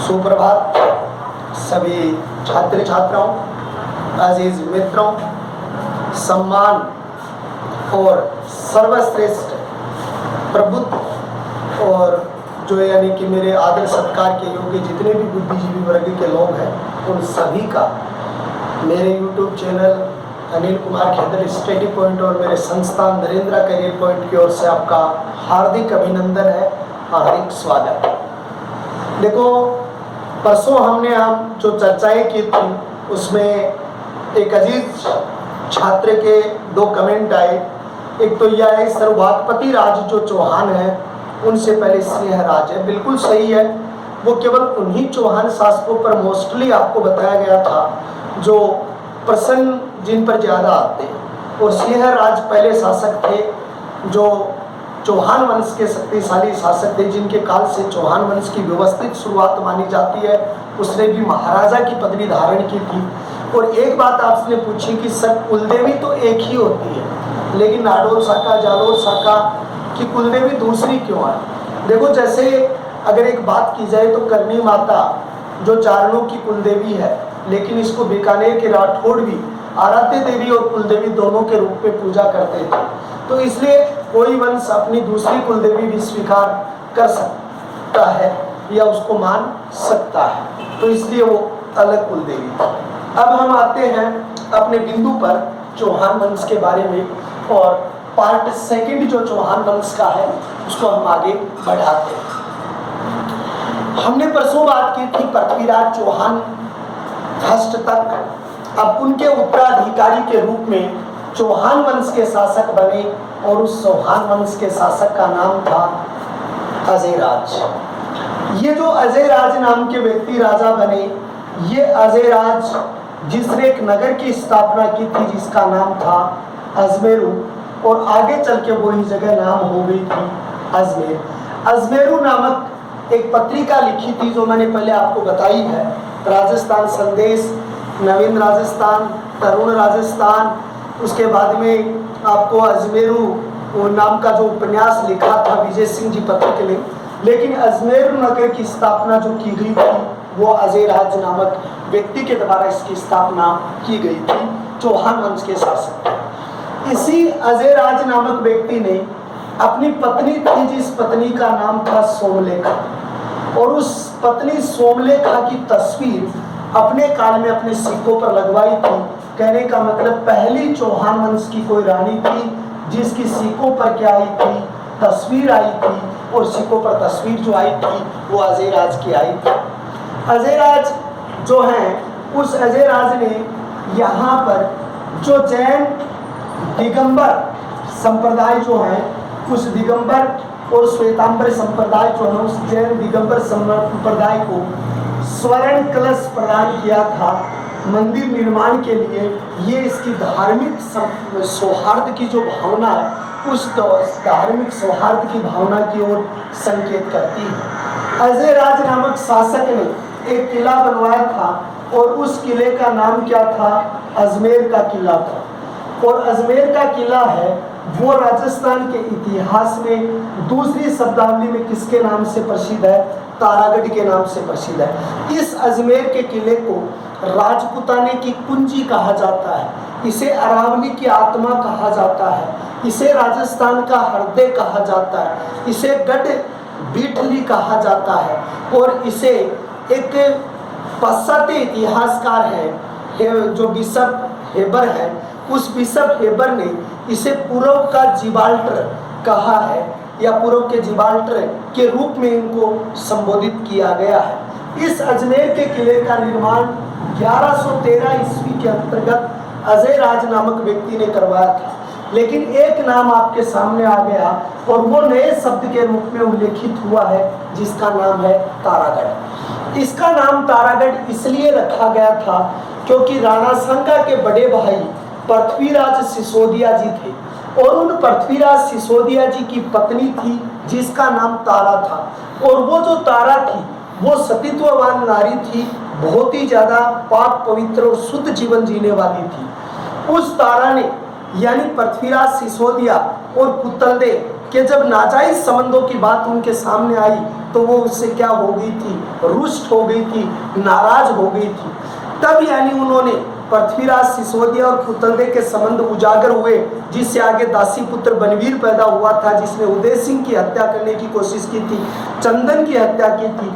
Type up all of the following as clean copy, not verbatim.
सुप्रभात सभी छात्र छात्राओं, अजीज मित्रों, सम्मान और सर्वश्रेष्ठ प्रबुद्ध और जो यानी कि मेरे आदर सत्कार के योग्य जितने भी बुद्धिजीवी वर्ग के लोग हैं, उन सभी का मेरे YouTube channel Anil Kumar Khedar study point और मेरे संस्थान नरेंद्र करियर पॉइंट की ओर से आपका हार्दिक अभिनंदन है, हार्दिक स्वागत। देखो, परसों हमने जो चर्चाएं की थी उसमें एक अजीज छात्र के दो कमेंट आए। एक तो यह है, सर्वभागपति राज जो चौहान है उनसे पहले स्नेह राज है। बिल्कुल सही है, वो केवल उन्हीं चौहान शासकों पर मोस्टली आपको बताया गया था जो प्रसन्न जिन पर ज़्यादा आते हैं, और स्नेह राज पहले शासक थे जो चौहान वंश के शक्तिशाली शासक थे, जिनके काल से चौहान वंश की व्यवस्थित शुरुआत मानी जाती है। उसने भी महाराजा की पदवी धारण की थी। और एक बात आपने पूछी कि सर कुलदेवी तो एक ही होती है, लेकिन नाडोर शाखा जालोर शाखा की कुलदेवी दूसरी क्यों है? देखो, जैसे अगर एक बात की जाए तो करनी माता जो चारणों की कुलदेवी है, लेकिन इसको बीकानेर के राठौड़ भी आराध्य देवी और कुलदेवी दोनों के रूप में पूजा करते थे। तो इसलिए कोई वंश अपनी दूसरी कुलदेवी भी स्वीकार कर सकता है या उसको मान सकता है, तो इसलिए वो अलग कुलदेवी है। अब हम आते हैं अपने बिंदु पर चौहान वंश के बारे में, और पार्ट सेकंड जो चौहान वंश का है उसको हम आगे बढ़ाते हैं। हमने परसों बात की थी पृथ्वीराज चौहान हस्त तक। अब उनके उत्तराधिकारी के रूप में चौहान वंश के शासक बने, और उस चौहान वंश के शासक का नाम था अजयराज। ये जो अजयराज नाम के व्यक्ति राजा बने, ये अजयराज जिसने एक नगर की स्थापना की थी जिसका नाम था अजमेरू, और आगे चल के वही जगह नाम हो गई थी अजमेर। अजमेरू नामक एक पत्रिका लिखी थी जो मैंने पहले आपको बताई है, राजस्थान संदेश, नवीन राजस्थान, तरुण राजस्थान। उसके बाद में आपको अजमेरू नाम का जो उपन्यास लिखा था विजय सिंह जी पत्रिका ने। लेकिन अजमेरू नगर की स्थापना जो की गई थी वो अजयराज नामक व्यक्ति के द्वारा इसकी स्थापना की गई थी, चौहान वंश के शासक। इसी अजयराज नामक व्यक्ति ने अपनी पत्नी थी जिस पत्नी का नाम था सोमलेखा, और उस पत्नी सोमलेखा की तस्वीर अपने काल में अपने सिक्कों पर लगवाई थी। कहने का मतलब पहली चौहान वंश की कोई रानी थी जिसकी सिक्कों पर क्या आई थी, तस्वीर आई थी, और सिक्कों पर तस्वीर जो आई थी वो अजयराज की आई थी। अजयराज जो हैं, उस अजयराज ने यहाँ पर जो जैन दिगंबर संप्रदाय जो है, उस दिगंबर और श्वेतांबर संप्रदाय जो है, उस जैन दिगंबर संप्रदाय को स्वर्ण कलश प्रदान किया था मंदिर निर्माण के लिए। ये इसकी धार्मिक सौहार्द की जो भावना है, उस धार्मिक सौहार्द की भावना की ओर संकेत करती है। अजयराज नामक शासक ने एक किला बनवाया था, और उस किले का नाम क्या था? अजमेर का किला था। और अजमेर का किला है वो राजस्थान के इतिहास में दूसरी शब्दावली में किसके नाम से प्रसिद्ध है? तारागढ़ के नाम से प्रसिद्ध है। इस अजमेर के किले को राजपुताने की कुंजी कहा जाता है, इसे अरावली की आत्मा कहा जाता है, इसे राजस्थान का हृदय कहा जाता है, इसे गढ़ बीठली कहा जाता है, और इसे एक पाश्चात्य इतिहासकार है जो बिशप हेबर है, उस बिशप हेबर ने इसे पूर्व का जिब्राल्टर कहा है, या पूर्व के जिब्राल्टर के रूप में इनको संबोधित किया गया है। इस अजमेर के किले का निर्माण 1113 ईस्वी के अंतर्गत अजयराज नामक व्यक्ति ने करवाया था। लेकिन एक नाम आपके सामने आ गया, और वो नए शब्द के रूप में उल्लेखित हुआ है जिसका नाम है तारागढ़। इसका नाम तारागढ़ इसलिए रखा गया था क्योंकि राणा सांगा के बड़े भाई पृथ्वीराज सिसोदिया जी थे, और उन पृथ्वीराज सिसोदिया जी की पत्नी थी जिसका नाम तारा था। और वो जो तारा थी वो सतीत्ववान नारी थी, बहुत ही ज्यादा पाक पवित्र और शुद्ध जीवन जीने वाली थी। उस तारा ने यानी पृथ्वीराज सिसोदिया और पुतलदेव कि जब नाजायज संबंधों की बात उनके सामने आई तो वो उससे क्या हो गई थी, रुष्ट हो गई थी, नाराज हो गई थी। तब यानी उन्होंने पृथ्वीराज सिसोदिया और पुतल्दे के संबंध उजागर हुए, जिससे आगे दासी पुत्र बनवीर पैदा हुआ था, जिसने उदय सिंह की हत्या करने की कोशिश की थी, चंदन की हत्या की थी।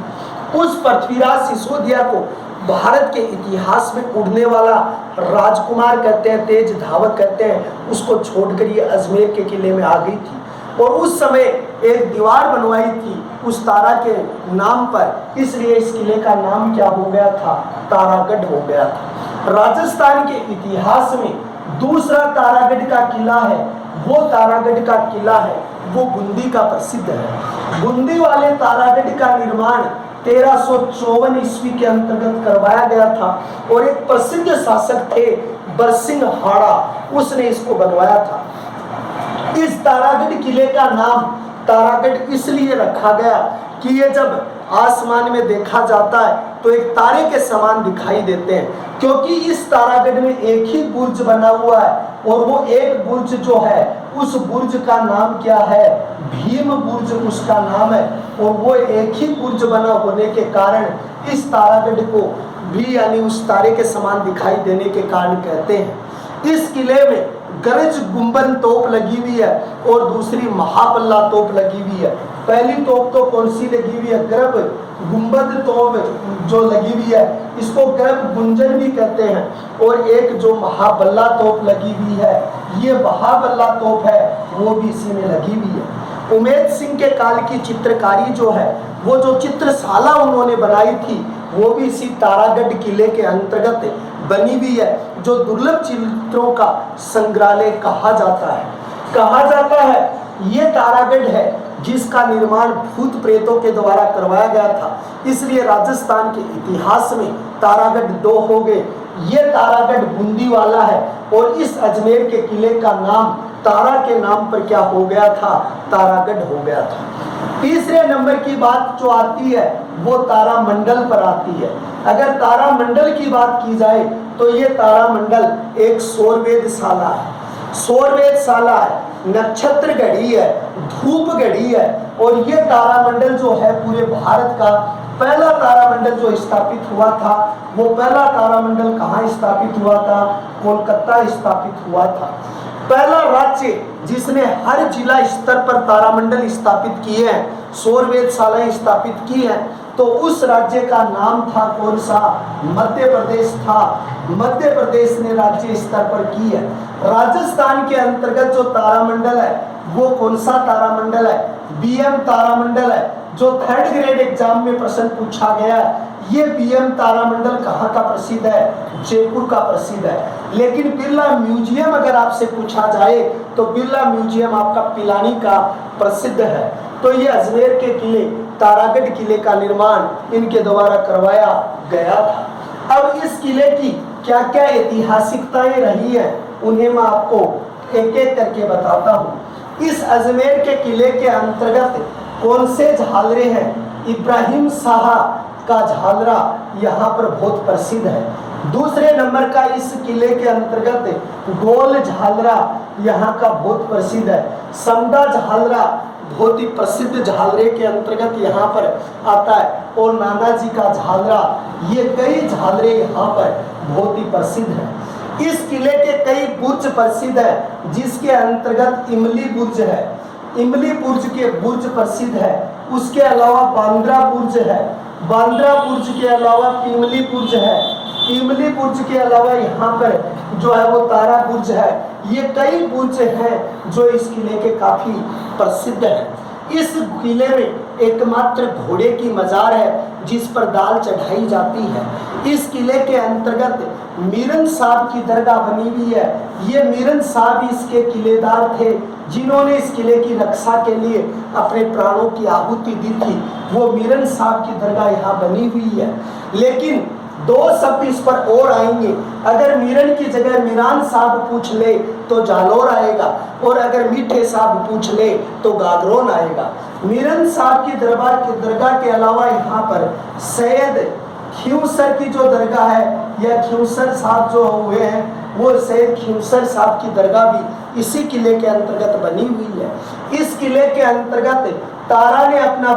उस पृथ्वीराज सिसोदिया को भारत के इतिहास में उड़ने वाला राजकुमार कहते हैं, तेज धावक कहते हैं। उसको छोड़कर ये अजमेर के किले में आ गई थी और उस समय एक दीवार बनवाई थी उस तारा के नाम पर, इसलिए इस किले का नाम क्या हो गया था, तारागढ़ हो गया था। राजस्थान के इतिहास में दूसरा तारागढ़ का किला है, वो तारागढ़ का किला है वो बूंदी का प्रसिद्ध है। बूंदी वाले तारागढ़ का निर्माण 1354 ईस्वी के अंतर्गत करवाया गया था और एक प्रसिद्ध शासक थे बरसिंह हाड़ा, उसने इसको बनवाया था। इस तारागढ़ किले का नाम तारागढ़ इसलिए रखा गया कि ये जब आसमान में देखा जाता है तो एक तारे के समान दिखाई देते हैं, क्योंकि इस तारागढ़ में एक ही बुर्ज बना हुआ है और वो एक बुर्ज जो है उस बुर्ज का नाम क्या है, भीम बुर्ज उसका नाम है। और वो एक ही बुर्ज बना होने के कारण इस तारागढ़ को भी यानी उस तारे के समान दिखाई देने के कारण कहते हैं। इस किले में गरज गुंबद तोप लगी हुई है और दूसरी महाबल्ला तोप लगी हुई है। पहली तोप तो कौन सी लगी हुई है, गर्भ गुंबद तोप जो लगी हुई है, इसको गर्भ गुंजन भी कहते हैं। और एक जो महाबल्ला तोप लगी हुई है, ये महाबल्ला तोप है, वो भी इसी में लगी हुई है। उमेद सिंह के काल की चित्रकारी जो है, वो जो चित्रशाला उन्होंने बनाई थी, वो भी इसी तारागढ़ किले के अंतर्गत बनी हुई है, जो दुर्लभ चित्रों का संग्रहालय कहा जाता है। ये तारागढ़ है जिसका निर्माण भूत प्रेतों के द्वारा करवाया गया था, इसलिए राजस्थान के इतिहास में तारागढ़ 2 हो गए। ये तारागढ़ बूंदी वाला है और इस अजमेर के किले का नाम तारा के नाम पर क्या हो गया था, तारागढ़ हो गया था। तीसरे नंबर की बात जो आती है वो तारामंडल पर आती है। अगर तारामंडल की बात की जाए तो ये तारामंडल एक सौरवेदशाला है, सौरवेदशाला है, नक्षत्र घड़ी है, धूप घड़ी है। और ये तारामंडल जो है पूरे भारत का पहला तारामंडल जो स्थापित हुआ था, वो पहला तारामंडल कहाँ स्थापित हुआ था, कोलकाता स्थापित हुआ था। पहला राज्य जिसने हर जिला स्तर पर तारामंडल स्थापित किए हैं, सौरवेदशालाएं स्थापित की हैं, तो उस राज्य का नाम था कौन सा, मध्य प्रदेश था। मध्य प्रदेश ने राज्य स्तर पर की है। राजस्थान के अंतर्गत जो तारामंडल है वो कौन सा तारामंडल है, बीएम तारामंडल है, जो 3rd ग्रेड एग्जाम में प्रश्न पूछा गया है। ये बीएम तारामंडल कहाँ का प्रसिद्ध है, जयपुर का प्रसिद्ध है। लेकिन बिरला म्यूजियम अगर आपसे पूछा जाए तो बिरला म्यूजियम आपका पिलानी का प्रसिद्ध है। तो ये अजमेर के किले तारागढ़ किले का निर्माण इनके द्वारा करवाया गया था। अब इस किले की क्या क्या ऐतिहासिकताएं रही है उन्हें मैं आपको एक एक करके बताता हूँ। इस अजमेर के किले के अंतर्गत कौन से झालरे हैं, इब्राहिम शाह का झालरा यहाँ पर बहुत प्रसिद्ध है। दूसरे नंबर का इस किले के अंतर्गत गोल झालरा यहाँ का बहुत प्रसिद्ध है। समदा झालरा बहुत ही प्रसिद्ध झालरे के अंतर्गत यहाँ पर आता है। और नाना जी का झालरा, ये कई झालरे यहाँ पर बहुत ही प्रसिद्ध है। इस किले के कई बुर्ज प्रसिद्ध है, जिसके अंतर्गत इमली बुर्ज है, इमली बुर्ज के बुर्ज प्रसिद्ध है। उसके अलावा बांद्रा बुर्ज है, बांद्रा बुर्ज के अलावा पीमली बुर्ज है, पीमली बुर्ज के अलावा यहाँ पर जो है वो तारा बुर्ज है। ये कई बुर्ज हैं जो इस किले के काफी प्रसिद्ध हैं। इस किले में एकमात्र घोड़े की मजार है जिस पर दाल चढ़ाई जाती है। इस किले के अंतर्गत मीरन साहब की दरगाह बनी हुई है। ये मीरन साहब इसके किलेदार थे जिन्होंने इस किले की रक्षा के लिए अपने प्राणों की आहुति दी थी। वो मीरन साहब की दरगाह यहाँ बनी हुई है। लेकिन 2 शब्द इस पर और आएंगे। अगर मीरन की जगह मीरान साहब पूछ ले तो जालोर आएगा, और अगर मीठे साहब पूछ ले तो गागरोन आएगा। मीरन साहब की दरगाह के अलावा यहाँ पर सैयद खियूसर की जो दरगाह है, या खियूसर साहब जो हुए हैं, वो सैयद खियूसर साहब की दरगाह भी इसी किले के अंतर्गत बनी हुई है। इस किले के अंतर्गत तारा ने अपना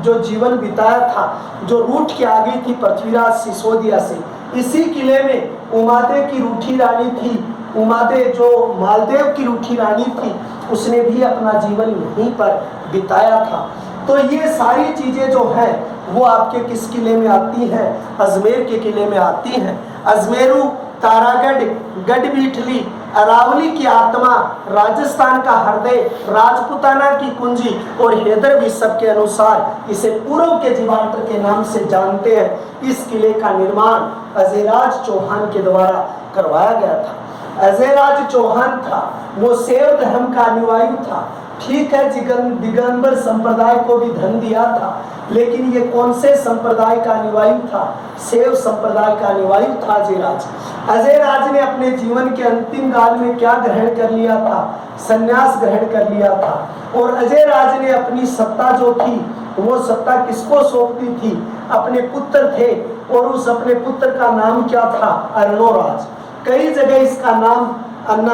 जो जीवन बिताया था, जो रूठ के आ गई थी पृथ्वीराज सिसोदिया से, इसी किले में उमादेव की रूठी रानी थी, उमादेव जो मालदेव की रूठी रानी थी, उसने भी अपना जीवन यहीं पर बिताया था। तो ये सारी चीजें जो हैं वो आपके किस किले में आती हैं? अजमेर के किले में आती हैं। अजमेरू, तारागढ़, गढ़बीठली, अरावली की आत्मा, राजस्थान का हृदय, राजपुताना की कुंजी और हैदर बिशप के अनुसार इसे पूर्व के जिब्राल्टर के नाम से जानते हैं। इस किले का निर्माण अजयराज चौहान के द्वारा करवाया गया था। अजयराज चौहान था, वो शैव धर्म का अनुयायी था। ठीक है, दिगंबर संप्रदाय को भी धन दिया था, लेकिन ये कौन से संप्रदाय का अनुयायी था? शैव संप्रदाय का अनुयायी था अजयराज। अजयराज ने अपने जीवन के अंतिम काल में क्या ग्रहण कर लिया था? संन्यास ग्रहण कर लिया था। और अजयराज ने अपनी सत्ता जो थी वो सत्ता किसको सौंपती थी? अपने पुत्र थे, और उस अपने पुत्र का नाम क्या था? अर्णोराज। कई जगह इसका नाम अन्ना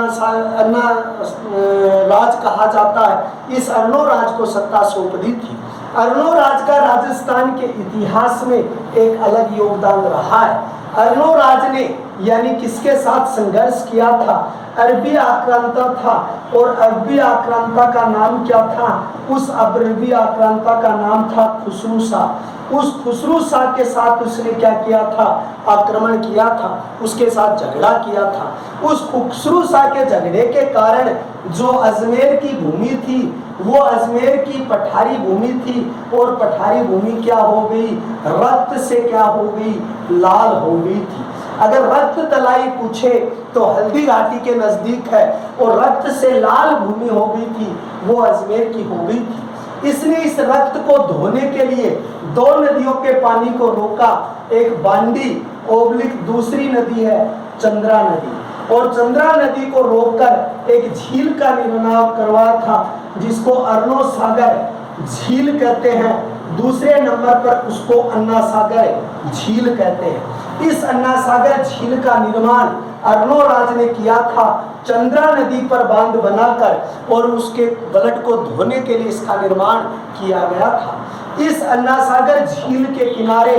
राज कहा जाता है। इस अर्णोराज को सत्ता सौंप दी थी। अर्णोराज का राजस्थान के इतिहास में एक अलग योगदान रहा है। अर्णोराज ने यानी किसके साथ संघर्ष किया था? अरबी आक्रांता था, और अरबी आक्रांता का नाम क्या था? उस अरबी आक्रांता का नाम था खुसरू शाह। उस खुसरू शाह के साथ उसने क्या किया था? आक्रमण किया था, उसके साथ झगड़ा किया था। उस खुसरू शाह के झगड़े के कारण जो अजमेर की भूमि थी वो अजमेर की पठारी भूमि थी, और पठारी भूमि क्या हो गई? रक्त से क्या हो गई? लाल हो गई थी। अगर रक्त तलाई पूछे तो हल्दी घाटी के नजदीक है, और रक्त से लाल भूमि हो गई थी, वो अजमेर की हो गई थी। इसने इस रक्त को धोने के लिए दो नदियों के पानी को रोका। एक बांडी ओब्लिक दूसरी नदी है चंद्रा नदी, और चंद्रा नदी को रोककर एक झील का निर्माण करवाया था, जिसको अर्नो सागर झील कहते हैं। दूसरे नंबर पर उसको अन्ना सागर झील कहते हैं। इस अन्ना सागर झील का निर्माण अर्णोराज ने किया था, चंद्रा नदी पर बांध बनाकर, और उसके ब्लड को धोने के लिए इसका निर्माण किया गया था। इस अन्ना सागर झील के किनारे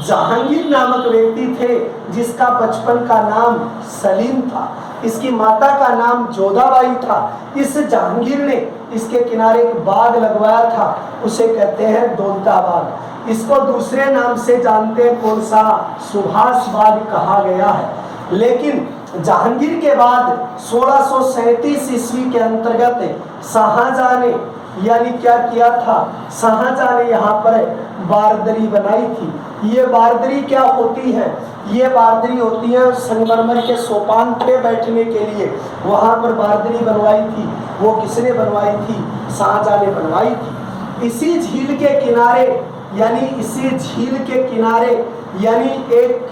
जहांगीर नामक व्यक्ति थे, जिसका बचपन का नाम सलीम था। इसकी माता का नाम जोधाबाई था। इस जहांगीर ने इसके किनारे एक बाग लगवाया था, उसे कहते हैं दौलता बाग। इसको दूसरे नाम से जानते हैं, कौन सा? सुभाष बाग कहा गया है। लेकिन जहांगीर के बाद 1637 ईस्वी के अंतर्गत शाहजहां ने यानी क्या किया था? शाहजहां ने यहाँ पर बारदरी बनाई थी। ये बारदरी क्या होती है? ये बारदरी होती है संगमरमर के सोपान पे बैठने के लिए, वहाँ पर बारदरी बनवाई थी। वो किसने बनवाई थी? शाहजहां ने बनवाई थी। इसी झील के किनारे यानी एक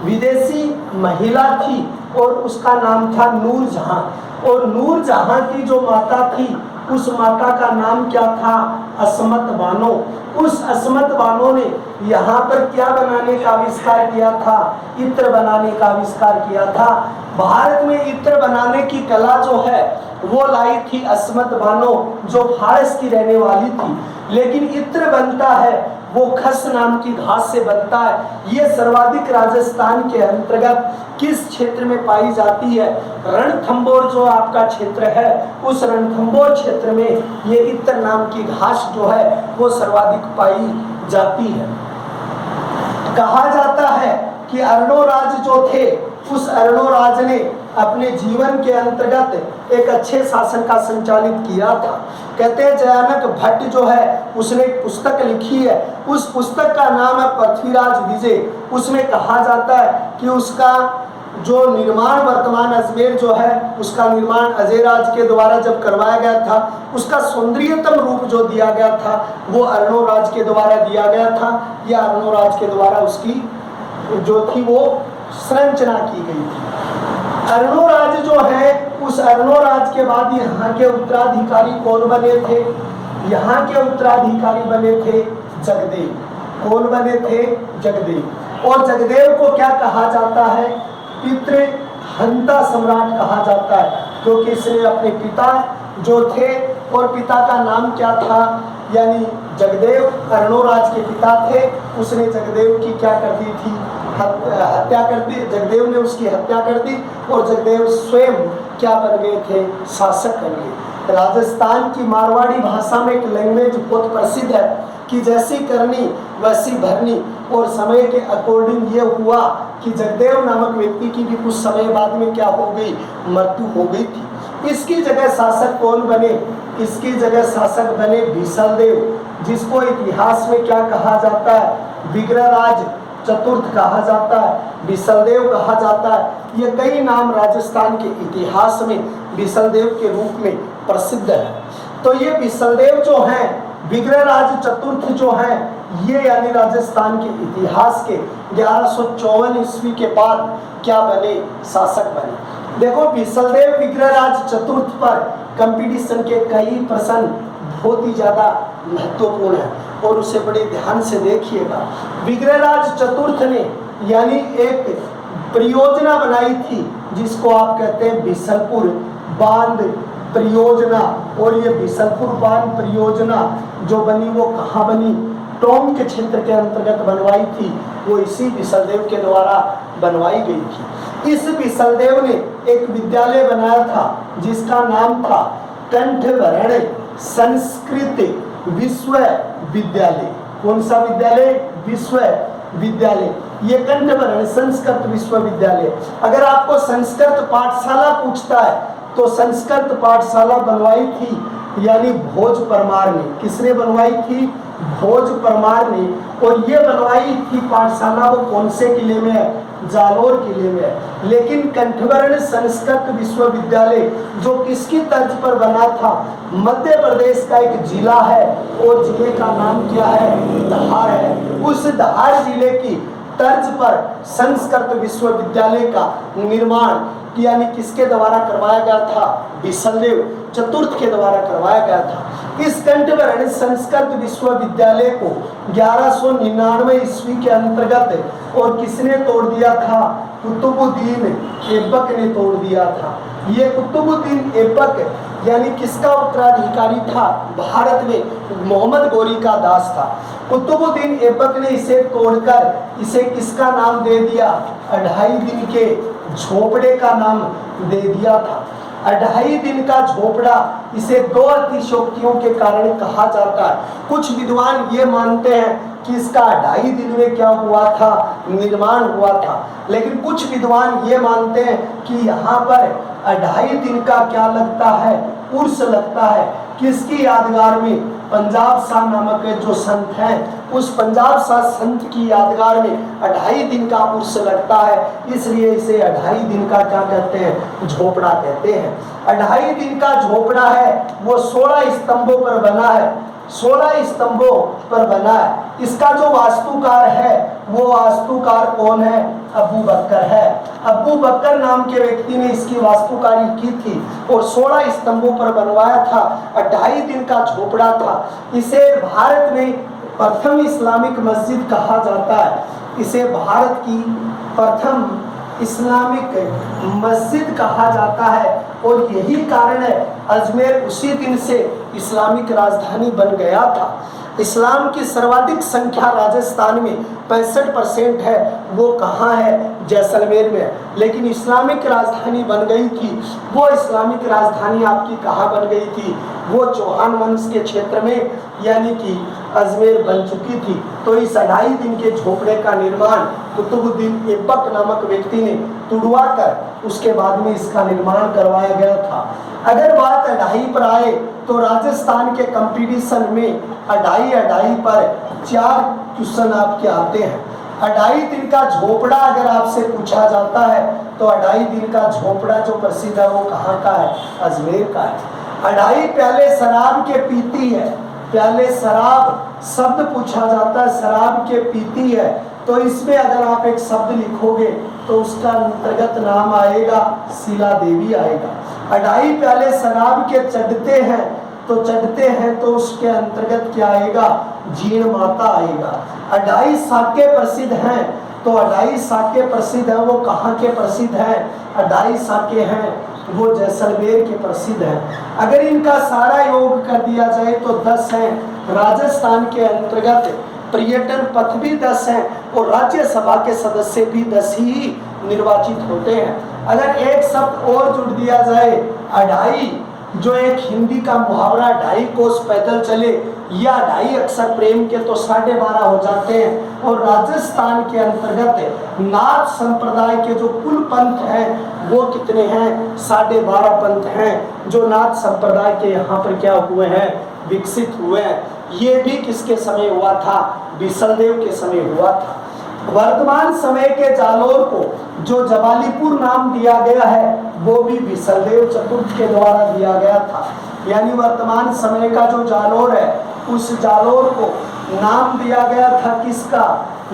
विदेशी महिला थी, और उसका नाम था नूरजहां। और नूरजहां की जो माता थी, उस माता का नाम क्या था? असमत बानो। उस असमत बानो ने यहाँ पर क्या बनाने का आविष्कार किया था? इत्र बनाने का आविष्कार किया था। भारत में इत्र बनाने की कला जो है वो लाई थी असमत बानो, जो फारस की रहने वाली थी। लेकिन इत्र बनता है वो खस नाम की घास से बनता है। ये सर्वाधिक राजस्थान के अंतर्गत किस क्षेत्र में पाई जाती है? रणथंभौर जो आपका क्षेत्र है, उस रणथंभौर क्षेत्र में ये इत्र नाम की घास जो है वो सर्वाधिक पाई जाती है। कहा जाता है कि अर्णोराज जो थे, उस अर्णोराज ने अपने जीवन के अंतर्गत एक अच्छे शासन का संचालित किया था। कहते हैं जयानक भट्ट जो है उसने एक पुस्तक लिखी है, उस पुस्तक का नाम है पृथ्वीराज विजय। उसमें कहा जाता है कि उसका जो निर्माण वर्तमान अजमेर जो है उसका निर्माण अजयराज के द्वारा जब करवाया गया था, उसका सौंदर्यतम रूप जो दिया गया था वो अर्णोराज के द्वारा दिया गया था, या अर्णोराज के द्वारा उसकी जो थी वो संरचना की गई थी। अर्णोराज जो है, उस अर्णोराज के बाद यहाँ के उत्तराधिकारी कौन बने थे? यहाँ के उत्तराधिकारी बने थे जगदेव। कौन बने थे? जगदेव। और जगदेव को क्या कहा जाता है? पितृ हंता सम्राट कहा जाता है। क्योंकि इसने अपने पिता जो थे, और पिता का नाम क्या था, यानी जगदेव अर्णोराज के पिता थे, उसने जगदेव की क्या कर दी थी, हत्या कर दी। जगदेव ने उसकी हत्या कर दी और जगदेव स्वयं क्या बन गए थे, शासक बन गए। राजस्थान की मारवाड़ी भाषा में एक लैंग्वेज बहुत प्रसिद्ध है कि जैसी करनी वैसी भरनी, और समय के अकॉर्डिंग ये हुआ कि जगदेव नामक व्यक्ति की भी कुछ समय बाद में क्या हो गई, मृत्यु हो गई थी। इसकी जगह शासक कौन बने, इसकी जगह शासक बने बीसलदेव, जिसको इतिहास में क्या कहा जाता है, विग्रहराज चतुर्थ कहा जाता है, बीसलदेव कहा जाता है। ये कई नाम राजस्थान के इतिहास में बीसलदेव के रूप में प्रसिद्ध है। तो ये बीसलदेव जो हैं, विग्रहराज चतुर्थ जो हैं, ये यानी राजस्थान के इतिहास के 1154 ईस्वी के बाद क्या बने, शासक बने। देखो बीसलदेव विग्रहराज चतुर्थ पर कंपटीशन के कई प्रश्न बहुत ही ज्यादा महत्वपूर्ण है, और उसे बड़े ध्यान से देखिएगा। विग्रहराज चतुर्थ ने यानी एक परियोजना बनाई थी, जिसको आप कहते हैं बीसलपुर बांध परियोजना। और ये बीसलपुर बांध परियोजना जो बनी वो कहाँ बनी, टोंक के क्षेत्र के अंतर्गत बनवाई थी, वो इसी बीसलदेव के द्वारा बनवाई गई थी। इस बीसलदेव ने एक विद्यालय बनाया था जिसका नाम था कंठभरण संस्कृत विश्वविद्यालय। कौन सा विद्यालय, विश्वविद्यालय। ये कंठभरण संस्कृत विश्वविद्यालय। अगर आपको संस्कृत पाठशाला पूछता है तो संस्कृत पाठशाला बनवाई थी यानी भोज परमार ने। किसने बनवाई थी, भोज परमार ने। और ये बनवाई थी पाठशाला, वो कौन से किले में है, जालोर किले में है। लेकिन कंठभरण संस्कृत विश्वविद्यालय जो किसकी तर्ज पर बना था, मध्य प्रदेश का एक जिला है, और जिले का नाम क्या है, धार है। उस धार जिले की तर्ज पर संस्कृत विश्वविद्यालय का निर्माण यानी किसके द्वारा करवाया गया था, बीसलदेव चतुर्थ के द्वारा करवाया गया था। इस कंठभरण संस्कृत विश्वविद्यालय को 1199 ईस्वी के अंतर्गत और किसने तोड़ दिया था, कुतुबुद्दीन ऐबक ने तोड़ दिया था। ये कुतुबुद्दीन ऐबक यानी किसका उत्तराधिकारी था, भारत में मोहम्मद गोरी का दास था। कुतुबुद्दीन ऐबक ने इसे तोड़कर इसे किसका नाम दे दिया, 2.5 दिन के झोपड़े का नाम दे दिया था। 2.5 दिन का झोपड़ा, इसे 2 अतिशयोक्तियों के कारण कहा जाता है। कुछ विद्वान ये मानते हैं कि इसका 2.5 दिन में क्या हुआ था, निर्माण हुआ था। लेकिन कुछ विद्वान ये मानते हैं कि यहाँ पर 2.5 दिन का क्या लगता है, उर्स लगता है। किसकी यादगार में, पंजाब शाह नामक जो संत हैं, उस पंजाब शाह संत की यादगार में 2.5 दिन का उर्स लगता है, इसलिए इसे 2.5 दिन का क्या कहते हैं, झोपड़ा कहते हैं। 2.5 दिन का झोपड़ा है, वो 16 स्तंभों पर बना है, 16 स्तंभों पर बना है। इसका जो वास्तुकार है वो वास्तुकार कौन है, अबू बकर है। अबू बकर नाम के व्यक्ति ने इसकी वास्तुकारी की थी और 16 स्तंभों पर बनवाया था। 2.5 दिन का झोपड़ा था। इसे भारत में प्रथम इस्लामिक मस्जिद कहा जाता है। इसे भारत की प्रथम इस्लामिक मस्जिद कहा जाता है, और यही कारण है अजमेर उसी दिन से इस्लामिक राजधानी बन गया था। इस्लाम की सर्वाधिक संख्या राजस्थान में 65% है, वो कहाँ है, जैसलमेर में। लेकिन इस्लामिक राजधानी बन गई थी, वो इस्लामिक राजधानी आपकी कहाँ बन गई थी, वो चौहान वंश के क्षेत्र में यानी कि अजमेर बन चुकी थी। तो इस 2.5 दिन के झोपड़े का निर्माण कुतुबुद्दीन ऐबक नामक व्यक्ति ने तुड़वा कर उसके बाद में इसका निर्माण करवाया गया था। अगर बात 2.5 पर आए तो राजस्थान के कंपटीशन में 2.5 पर 4 क्वेश्चन आपके आते हैं। 2.5 दिन का झोपड़ा अगर आपसे पूछा जाता है तो 2.5 दिन का झोपड़ा जो प्रसिद्ध है वो कहाँ का है, अजमेर का है। 2.5 प्याले शराब के पीती है, प्याले शराब शब्द पूछा जाता है, शराब के पीती है, तो इसमें अगर आप एक शब्द लिखोगे तो उसका अंतर्गत नाम आएगा शीला देवी आएगा। 2.5 प्याले शराब के चढ़ते हैं तो उसके अंतर्गत क्या आएगा, जीण माता आएगा। 2.5 साके प्रसिद्ध हैं, तो 2.5 साके प्रसिद्ध हैं, वो कहाँ के प्रसिद्ध हैं, 2.5 साके हैं वो जैसलमेर के प्रसिद्ध हैं। अगर इनका सारा योग कर दिया जाए तो 10 हैं। राजस्थान के अंतर्गत पर्यटन पथ भी 10 हैं और राज्यसभा के सदस्य भी 10 ही निर्वाचित होते हैं। अगर एक शब्द और जुड़ दिया जाए, अढ़ाई, जो एक हिंदी का मुहावरा, 2.5 कोस पैदल चले या 2.5 अक्षर प्रेम के, तो 12.5 हो जाते हैं। और राजस्थान के अंतर्गत नाथ संप्रदाय के जो कुल पंथ हैं वो कितने हैं? 12.5 पंथ हैं जो नाथ संप्रदाय के यहाँ पर क्या हुए हैं? विकसित हुए हैं। ये भी किसके समय हुआ था? बिसलदेव के समय हुआ था। वर्तमान समय के जालोर को जो जबालीपुर नाम दिया गया है वो भी बिसलदेव चतुर्थ के द्वारा दिया गया था। यानी वर्तमान समय का जो जालोर है उस जालोर को नाम दिया गया था किसका?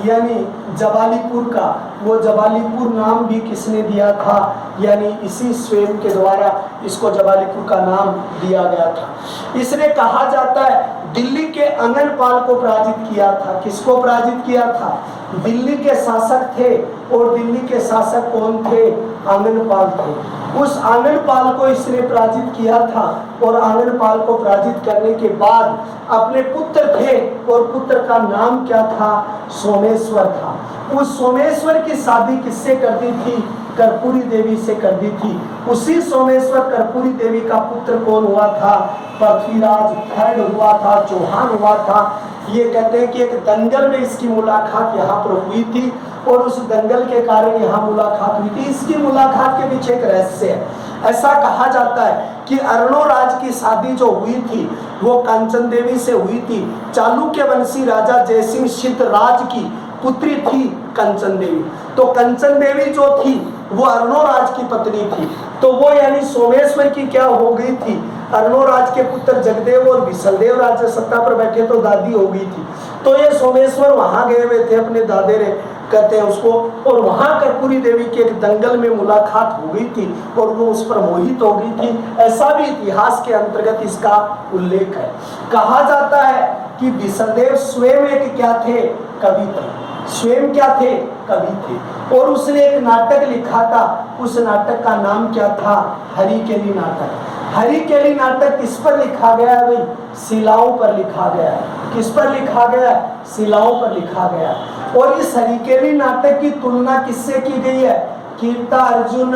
यानी जबालीपुर का। वो जबालीपुर नाम भी किसने दिया था? यानी इसी स्वयं के द्वारा इसको जबालीपुर का नाम दिया गया था। इसने कहा जाता है दिल्ली के आंगनपाल को पराजित किया था। किसको पराजित किया था? दिल्ली के शासक थे। और दिल्ली के शासक कौन थे? आंगनपाल थे। उस आंगनपाल को इसने पराजित किया था और आंगनपाल को पराजित करने के बाद अपने पुत्र थे और पुत्र का नाम क्या था? सोमेश्वर था। उस सोमेश्वर की शादी किससे कर दी थी? कर्पूरी देवी से कर दी थी। उसी सोमेश्वर कर्पूरी देवी का पुत्र कौन हुआ था? पृथ्वीराज थर्ड हुआ था, चौहान हुआ था। ये कहते हैं कि एक दंगल में इसकी मुलाकात यहाँ पर हुई थी और उस दंगल के कारण यहाँ मुलाकात हुई थी। इसकी मुलाकात के पीछे एक रहस्य है। ऐसा कहा जाता है कि अर्णोराज की शादी जो हुई थी वो कांचन देवी से हुई थी। चालुक्य वंशी राजा जयसिंह सिद्धराज की पुत्री थी कंचन देवी। तो कंचन देवी जो थी वो अर्णोराज की पत्नी थी। तो वो यानी सोमेश्वर की क्या हो गई थी? अर्णोराज के पुत्र जगदेव और बिसलदेव राज्य सत्ता पर बैठे तो दादी हो गई थी। तो ये सोमेश्वर वहां गए हुए थे अपने दादे रे कहते हैं उसको, और वहां कर्पूरी देवी के एक दंगल में मुलाकात हो गई थी और वो उस पर मोहित हो गई थी। ऐसा भी इतिहास के अंतर्गत इसका उल्लेख है। कहा जाता है कि बिसलदेव स्वयं एक क्या थे? कवि थे। स्वयं क्या थे? कवि थे। और उसने एक नाटक लिखा था। उस नाटक का नाम क्या था? हरिकेली नाटक। हरिकेली नाटक किस पर लिखा गया है भाई? शिलाओं पर लिखा गया है। किस पर लिखा गया है? शिलाओं पर लिखा गया है। और इस हरिकेली नाटक की तुलना किससे की गई है? कीर्तार्जुन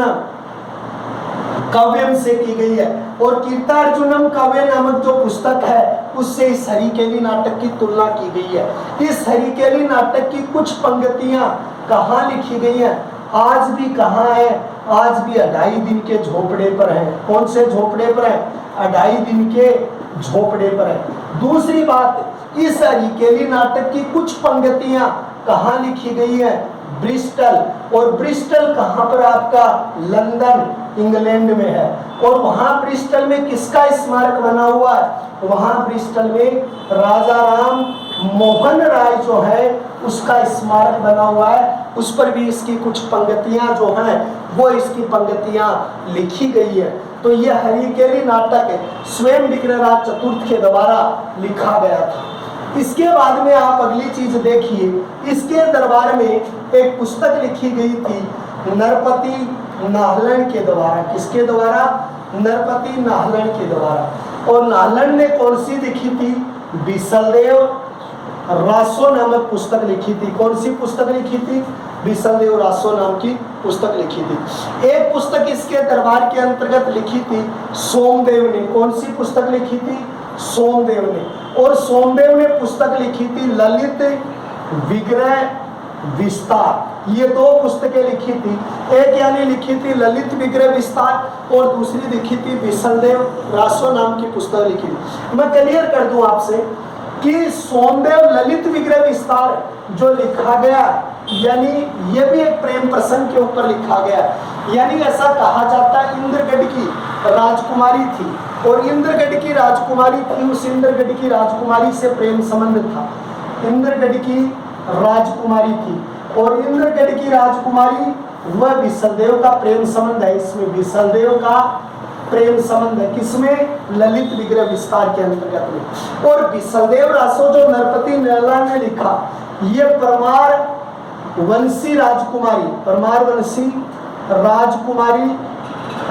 काव्यम से की गई है। और कीर्तार्जुनम काव्य नामक जो पुस्तक है उससे इस हरिकेली नाटक की तुलना की गई है। इस हरिकेली नाटक की कुछ पंक्तियां कहाँ लिखी गई हैं? आज भी कहाँ है? आज भी 2.5 दिन के झोपड़े पर है। कौन से झोपड़े पर है? 2.5 दिन के झोपड़े पर है। दूसरी बात, इस हरिकेली नाटक की कुछ पंक्तियां कहाँ लिखी गई है? ब्रिस्टल। और ब्रिस्टल कहाँ पर? आपका लंदन इंग्लैंड में है। और वहां ब्रिस्टल में किसका स्मारक बना हुआ है? वहां ब्रिस्टल में राजा राम मोहन राय जो है उसका स्मारक बना हुआ है। उस पर भी इसकी कुछ पंक्तियां जो हैं वो इसकी पंक्तियां लिखी गई है। तो यह हरिकेली नाटक स्वयं विग्रहराज चतुर्थ के द्वारा लिखा गया था। इसके बाद में आप अगली चीज देखिए, इसके दरबार में एक पुस्तक लिखी गई थी नरपति नाहलन के द्वारा। किसके द्वारा? नरपति नाहलन के द्वारा। और नाहलन ने कौन सी लिखी थी? बिसलदेव रासो नामक पुस्तक लिखी थी। कौन सी पुस्तक लिखी थी? बिसलदेव रासो नाम की पुस्तक लिखी थी। एक पुस्तक इसके दरबार के अंतर्गत लिखी थी सोमदेव ने। कौन सी पुस्तक लिखी थी? सोमदेव ने। और सोमदेव ने पुस्तक लिखी थी ललित विग्रह विस्तार। ये 2 पुस्तकें लिखी थी। एक यानी लिखी थी ललित विग्रह विस्तार और दूसरी लिखी थी बिसलदेव रासो नाम की पुस्तक लिखी थी। मैं क्लियर कर दूं आपसे कि सोमदेव ललित विग्रह विस्तार जो लिखा गया यानी ये भी एक प्रेम प्रसंग के ऊपर लिखा गया। यानी ऐसा कहा जाता है इंद्रगढ़ की राजकुमारी थी और इंद्रगढ़ की राजकुमारी थी, उस इंद्रगढ़ की राजकुमारी से प्रेम संबंध था। इंद्रगढ़ की राजकुमारी थी और इंद्रगढ़ की राजकुमारी वह बिसलदेव का प्रेम संबंध है। इसमें बिसलदेव का प्रेम संबंध है। किसमें? ललित विग्रह विस्तार के अंतर्गत में। और बिसलदेव रासो जो नरपति नाहलन ने लिखा, ये परमार वंशी राजकुमारी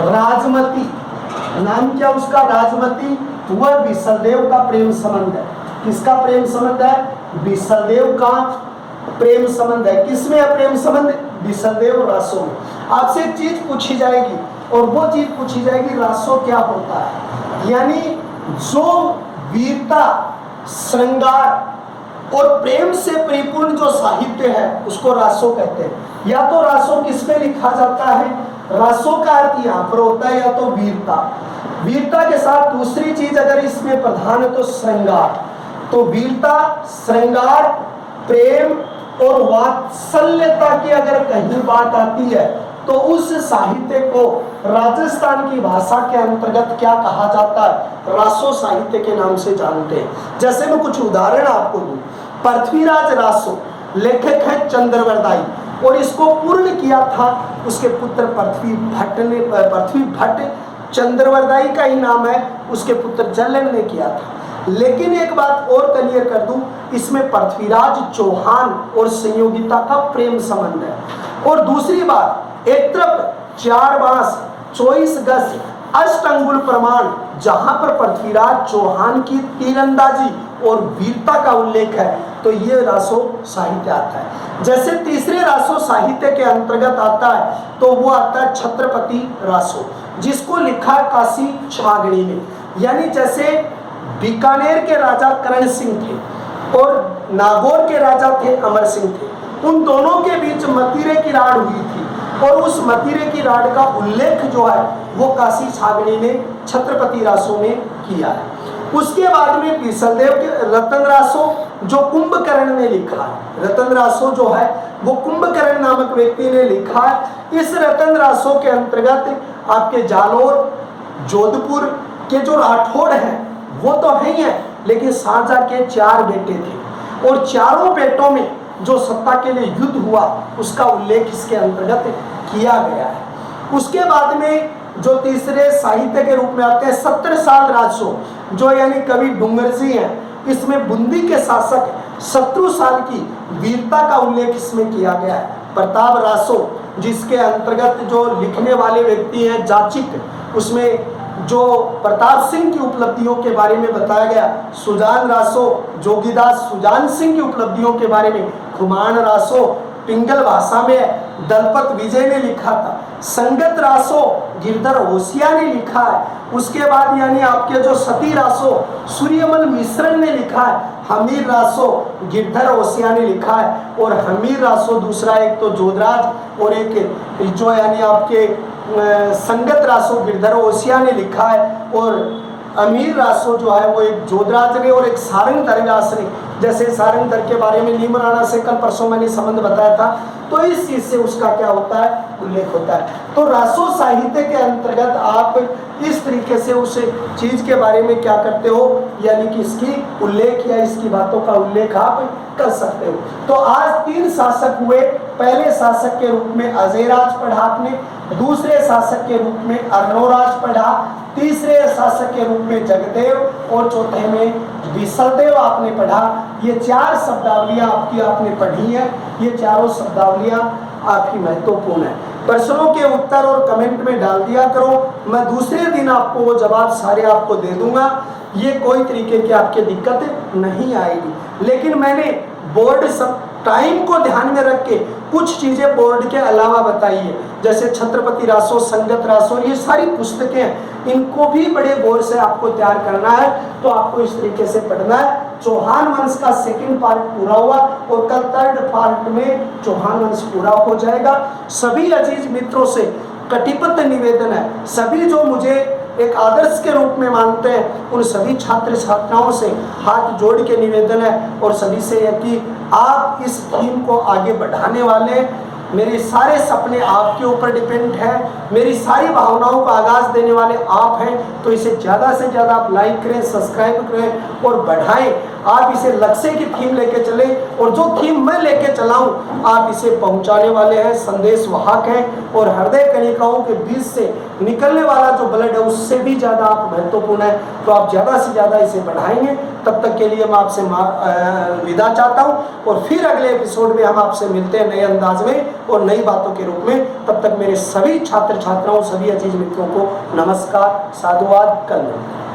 राजमती, नाम क्या उसका? राजमती। वह विसलदेव का प्रेम संबंध है। किसका प्रेम संबंध है? विसलदेव का प्रेम संबंध है। किसमें है प्रेम संबंध? विसलदेव रासो में। आपसे एक चीज पूछी जाएगी और वो चीज पूछी जाएगी रासो क्या होता है, यानी जो वीरता, श्रृंगार और प्रेम से परिपूर्ण जो साहित्य है उसको रासो कहते हैं। या तो रासो किसमें लिखा जाता है? रासो का अर्थ यहाँ पर होता है या तो वीरता, वीरता के साथ दूसरी चीज अगर इसमें प्रधान है तो श्रृंगार। तो वीरता, श्रृंगार, प्रेम और वात्सल्यता की अगर कहीं बात आती है तो उस साहित्य को राजस्थान की भाषा के अंतर्गत क्या कहा जाता है? रासो साहित्य के नाम से जानते हैं। जैसे मैं कुछ उदाहरण आपको दूं, पृथ्वीराज रासो लेखक है चंद्रवरदाई और इसको पूर्ण किया था उसके पुत्र पृथ्वी भट्ट ने। पृथ्वी भट्ट चंद्रवरदाई का ही नाम है, उसके पुत्र जलन ने किया था। लेकिन एक बात और क्लियर कर दूं, इसमें पृथ्वीराज चौहान और संयोगिता का प्रेम संबंध है। और दूसरी बात, एक तरफ 4 बांस 24 गज 8 अंगुल प्रमाण, जहां पर पृथ्वीराज चौहान की तीरंदाजी और वीरता का उल्लेख है, तो ये रासो साहित्य आता है। जैसे तीसरे रासो साहित्य के अंतर्गत आता है तो वो आता है छत्रपति रासो, जिसको लिखा काशी छागड़ी ने। यानी जैसे बीकानेर के राजा करण सिंह थे और नागौर के राजा थे अमर सिंह थे, उन दोनों के बीच मतीरे की राड़ हुई थी और उस मतीरे की राड़ का उल्लेख जो है वो काशी छागड़ी ने छत्रपति रासो में किया है। उसके बाद में विसलदेव के रतन रासो जो कुंभकर्ण ने लिखा है, रतन रासो जो है वो कुंभकर्ण नामक व्यक्ति ने लिखा है। इस रतन रासो के अंतर्गत आपके जालोर, जोधपुर के जो राठौड़ हैं वो तो है ही है, लेकिन शाहजहां के 4 बेटे थे और चारों बेटों में जो सत्ता के लिए युद्ध हुआ उसका उल्लेख इसके अंतर्गत किया गया है। उसके बाद में जो तीसरे साहित्य के रूप में आते हैं 70 साल राजसो, जो यानी कवि डूंगर जी हैं, इसमें बूंदी के शासक 70 साल की वीरता का उल्लेख इसमें किया गया है। प्रताप रासो, जिसके अंतर्गत जो लिखने वाले व्यक्ति हैं जाचिक, उसमें जो प्रताप सिंह की उपलब्धियों के बारे में बताया गया। सुजान रासो, जोगीदास सुजान सिंह की उपलब्धियों के बारे में खुमान रासो पिंगल भाषा में दलपत विजय ने लिखा था। संगत रासो गिरधर होशिया ने लिखा है। उसके बाद यानी आपके जो सती रासो सूर्यमल मिश्रण ने लिखा है। हमीर रासो गिरधर होशिया ने लिखा है। और हमीर रासो दूसरा एक तो जोधराज और एक जो यानी आपके संगत रासो गिरधर होशिया ने लिखा है। और अमीर रासो जो है वो एक जोधराज ने और एक सारंगधर व्यास ने। जैसे सारंगधर के बारे में नीम राणा से कल परसों मैंने संबंध बताया था, तो इस चीज से उसका क्या होता है? उल्लेख होता है। तो रासो साहित्य के अंतर्गत आप इस तरीके से उस चीज के बारे में क्या करते हो, यानी कि इसकी उल्लेख या इसकी बातों का उल्लेख आप कर सकते हो। तो आज 3 शासक हुए। पहले शासक के रूप में अजयराज पढ़ा आपने, दूसरे शासक के रूप में अर्णोराज पढ़ा, तीसरे शासक के रूप में जगदेव और चौथे में विसलदेव आपने पढ़ा। ये 4 शब्दावलियां आपने पढ़ी है। ये चारों शब्दावलियां आपकी महत्वपूर्ण है। प्रश्नों के उत्तर और कमेंट में डाल दिया करो, मैं दूसरे दिन आपको वो जवाब सारे आपको दे दूंगा। ये कोई तरीके की आपके दिक्कत नहीं आएगी। लेकिन मैंने बोर्ड सब टाइम को ध्यान में रख के कुछ चीजें बोर्ड के अलावा बताई है, जैसे छत्रपति रासो, संगत रासो, ये सारी पुस्तकें हैं, इनको भी बड़े गौर से आपको तैयार करना है। तो आपको इस तरीके से पढ़ना है। चौहान वंश का 2nd पार्ट पूरा हुआ और कल 3rd पार्ट में चौहान वंश पूरा हो जाएगा। सभी अजीज मित्रों से कटिबद्ध निवेदन है, सभी जो मुझे एक आदर्श के रूप में मानते हैं, उन सभी छात्र छात्राओं से हाथ जोड़ के निवेदन है और सभी से है कि आप इस थीम को आगे बढ़ाने वाले। मेरे सारे सपने आपके ऊपर डिपेंड है, मेरी सारी भावनाओं को आगाज देने वाले आप हैं। तो इसे ज़्यादा से ज़्यादा आप लाइक करें, सब्सक्राइब करें और बढ़ाएं। आप इसे लक्ष्य की थीम लेके चले और जो थीम मैं लेके चलाऊं आप इसे पहुंचाने वाले हैं, संदेश वाहक हैं और हृदय कणिकाओं के बीच से निकलने वाला जो ब्लड है उससे भी ज़्यादा आप महत्वपूर्ण है। तो आप ज़्यादा से ज़्यादा इसे बढ़ाएंगे। तब तक के लिए मैं आपसे विदा चाहता हूँ, और फिर अगले एपिसोड में हम आपसे मिलते हैं नए अंदाज में और नई बातों के रूप में। तब तक मेरे सभी छात्र छात्राओं, सभी अजीज मित्रों को नमस्कार, साधुवाद, कल मिलते हैं।